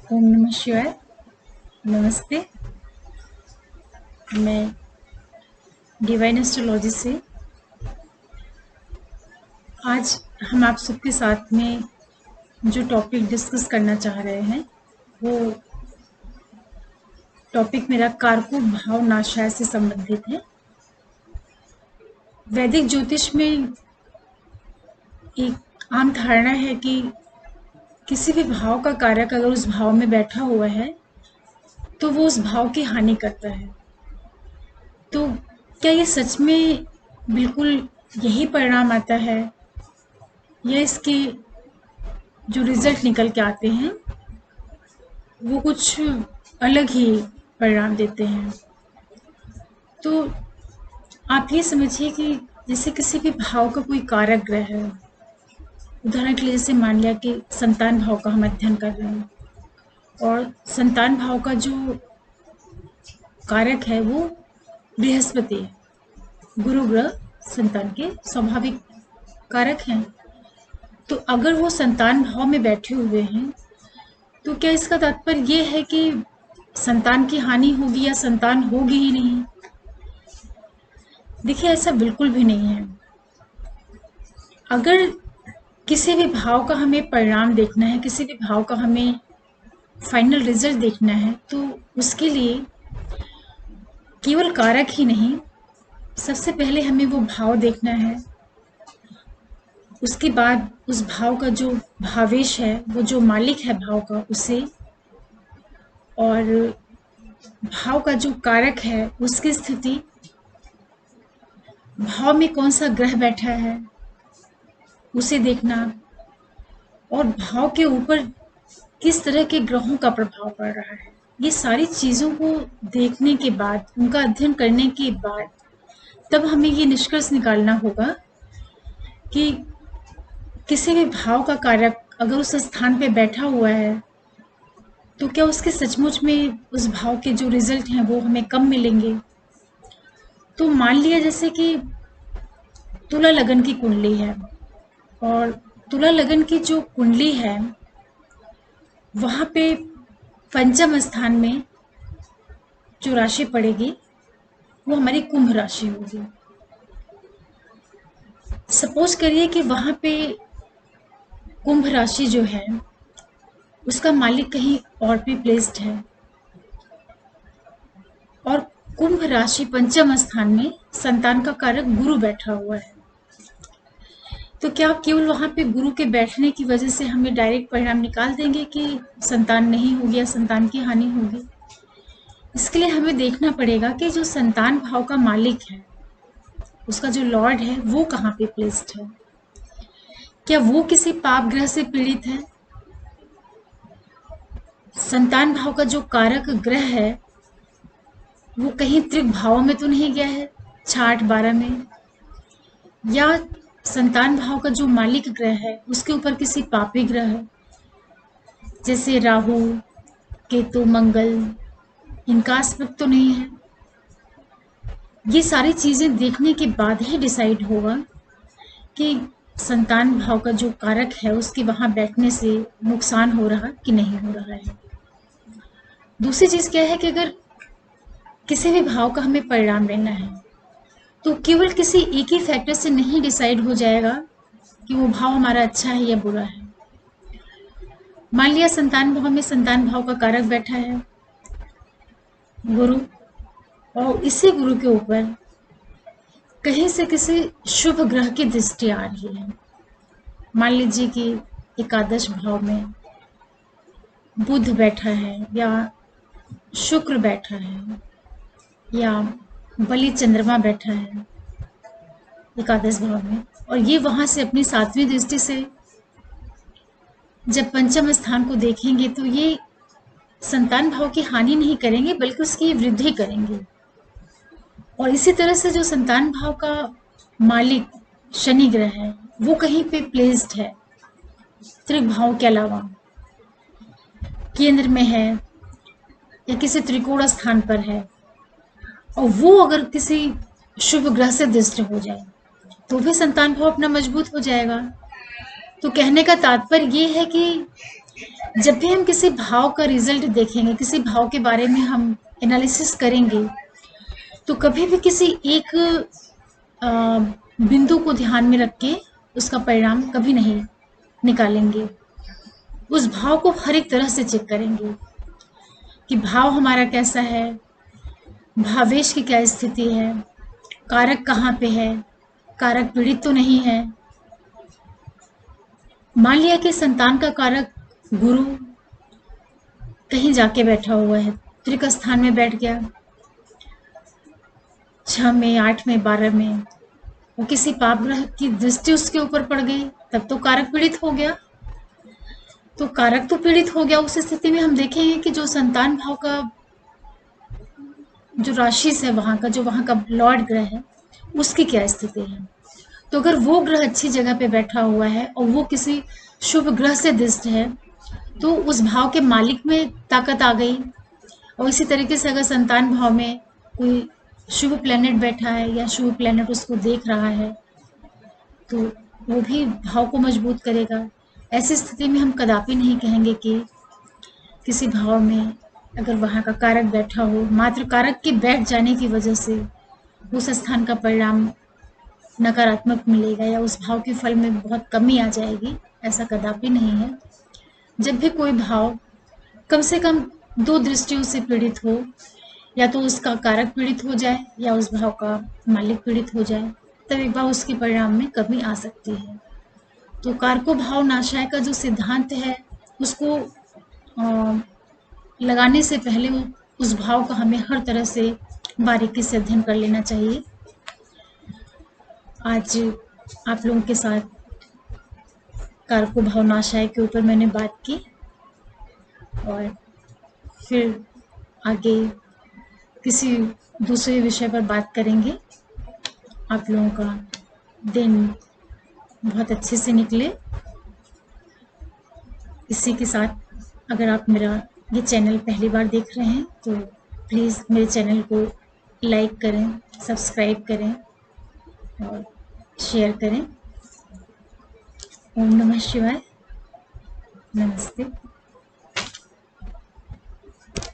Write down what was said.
ओम नमः शिवाय। नमस्ते। मैं डिवाइन एस्ट्रोलॉजी से आज हम आप सबके साथ में जो टॉपिक डिस्कस करना चाह रहे हैं वो टॉपिक मेरा कारकू भाव नाशाय से संबंधित है। वैदिक ज्योतिष में एक आम धारणा है कि किसी भी भाव का कारक अगर उस भाव में बैठा हुआ है तो वो उस भाव की हानि करता है। तो क्या ये सच में बिल्कुल यही परिणाम आता है या इसके जो रिजल्ट निकल के आते हैं वो कुछ अलग ही परिणाम देते हैं? तो आप ये समझिए कि जैसे किसी भी भाव का कोई कारक ग्रह है, उदाहरण के लिए जैसे मान लिया कि संतान भाव का हम अध्ययन कर रहे हैं और संतान भाव का जो कारक है वो बृहस्पति है। गुरु ग्रह संतान के स्वाभाविक कारक हैं। तो अगर वो संतान भाव में बैठे हुए हैं तो क्या इसका तात्पर्य ये है कि संतान की हानि होगी या संतान होगी ही नहीं? देखिए, ऐसा बिल्कुल भी नहीं है। अगर किसी भी भाव का हमें परिणाम देखना है, किसी भी भाव का हमें फाइनल रिजल्ट देखना है, तो उसके लिए केवल कारक ही नहीं, सबसे पहले हमें वो भाव देखना है। उसके बाद उस भाव का जो भावेश है, वो जो मालिक है भाव का, उसे, और भाव का जो कारक है उसकी स्थिति, भाव में कौन सा ग्रह बैठा है उसे देखना, और भाव के ऊपर किस तरह के ग्रहों का प्रभाव पड़ रहा है। ये सारी चीज़ों को देखने के बाद, उनका अध्ययन करने के बाद, तब हमें ये निष्कर्ष निकालना होगा कि किसी भी भाव का कारक अगर उस स्थान पे बैठा हुआ है तो क्या उसके सचमुच में उस भाव के जो रिजल्ट हैं वो हमें कम मिलेंगे। तो मान लिया जैसे कि तुला लगन की कुंडली है, और तुला लगन की जो कुंडली है वहाँ पे पंचम स्थान में जो राशि पड़ेगी वो हमारी कुंभ राशि होगी। सपोज करिए कि वहाँ पे कुंभ राशि जो है उसका मालिक कहीं और भी प्लेस्ड है, और कुंभ राशि पंचम स्थान में संतान का कारक गुरु बैठा हुआ है। तो क्या आप केवल वहां पे गुरु के बैठने की वजह से हमें डायरेक्ट परिणाम निकाल देंगे कि संतान नहीं होगी या संतान की हानि होगी? इसके लिए हमें देखना पड़ेगा कि जो संतान भाव का मालिक है, उसका जो लॉर्ड है, वो कहाँ पे प्लेस्ड है। क्या वो किसी पाप ग्रह से पीड़ित है? संतान भाव का जो कारक ग्रह है वो कहीं त्रिक भाव में तो नहीं गया है, 6-8-12 में? या संतान भाव का जो मालिक ग्रह है उसके ऊपर किसी पापी ग्रह है, जैसे राहु, केतु, मंगल, इनका आस्पेक्ट तो नहीं है? ये सारी चीजें देखने के बाद ही डिसाइड होगा कि संतान भाव का जो कारक है उसके वहां बैठने से नुकसान हो रहा कि नहीं हो रहा है। दूसरी चीज क्या है कि अगर किसी भी भाव का हमें परिणाम लेना है तो केवल किसी एक ही फैक्टर से नहीं डिसाइड हो जाएगा कि वो भाव हमारा अच्छा है या बुरा है। मान लिया संतान भाव में संतान भाव का कारक बैठा है गुरु, और इसी गुरु के ऊपर कहीं से किसी शुभ ग्रह की दृष्टि आ रही है। मान लीजिए कि एकादश भाव में बुध बैठा है, या शुक्र बैठा है, या बलि चंद्रमा बैठा है एकादश भाव में, और ये वहां से अपनी 7वीं दृष्टि से जब पंचम स्थान को देखेंगे तो ये संतान भाव की हानि नहीं करेंगे बल्कि उसकी वृद्धि करेंगे। और इसी तरह से जो संतान भाव का मालिक शनि ग्रह है वो कहीं पे प्लेस्ड है, त्रिक भाव के अलावा केंद्र में है या किसी त्रिकोण स्थान पर है, और वो अगर किसी शुभ ग्रह से दृष्ट हो जाए तो भी संतान भाव अपना मजबूत हो जाएगा। तो कहने का तात्पर्य ये है कि जब भी हम किसी भाव का रिजल्ट देखेंगे, किसी भाव के बारे में हम एनालिसिस करेंगे, तो कभी भी किसी एक अ, बिंदु को ध्यान में रख के उसका परिणाम कभी नहीं निकालेंगे। उस भाव को हर एक तरह से चेक करेंगे कि भाव हमारा कैसा है, भावेश की क्या स्थिति है, कारक कहाँ पे है, कारक पीड़ित तो नहीं है। मान लिया कि संतान का कारक गुरु कहीं जाके बैठा हुआ है, त्रिक स्थान में बैठ गया, 6 में, 8 में, 12 में, वो किसी पाप ग्रह की दृष्टि उसके ऊपर पड़ गई, तब तो कारक पीड़ित हो गया। तो कारक तो पीड़ित हो गया। उस स्थिति में हम देखेंगे कि जो संतान भाव का जो राशि है, वहां का जो वहां का लॉर्ड ग्रह है, उसकी क्या स्थिति है। तो अगर वो ग्रह अच्छी जगह पे बैठा हुआ है और वो किसी शुभ ग्रह से दिष्ट है, तो उस भाव के मालिक में ताकत आ गई। और इसी तरीके से अगर संतान भाव में कोई शुभ प्लेनेट बैठा है या शुभ प्लेनेट उसको देख रहा है, तो वो भी भाव को मजबूत करेगा। ऐसी स्थिति में हम कदापि नहीं कहेंगे कि किसी भाव में अगर वहाँ का कारक बैठा हो, मात्र कारक के बैठ जाने की वजह से उस स्थान का परिणाम नकारात्मक मिलेगा या उस भाव के फल में बहुत कमी आ जाएगी, ऐसा कदापि नहीं है। जब भी कोई भाव कम से कम 2 दृष्टियों से पीड़ित हो, या तो उसका कारक पीड़ित हो जाए या उस भाव का मालिक पीड़ित हो जाए, तब एक बार उसके परिणाम में कमी आ सकती है। तो कारको भाव नाशाय का जो सिद्धांत है, उसको लगाने से पहले उस भाव का हमें हर तरह से बारीकी से अध्ययन कर लेना चाहिए। आज आप लोगों के साथ कारको भाव नाशाय के ऊपर मैंने बात की, और फिर आगे किसी दूसरे विषय पर बात करेंगे। आप लोगों का दिन बहुत अच्छे से निकले। इसी के साथ अगर आप मेरा ये चैनल पहली बार देख रहे हैं, तो प्लीज़ मेरे चैनल को लाइक करें, सब्सक्राइब करें और शेयर करें। ओम नमः शिवाय। नमस्ते।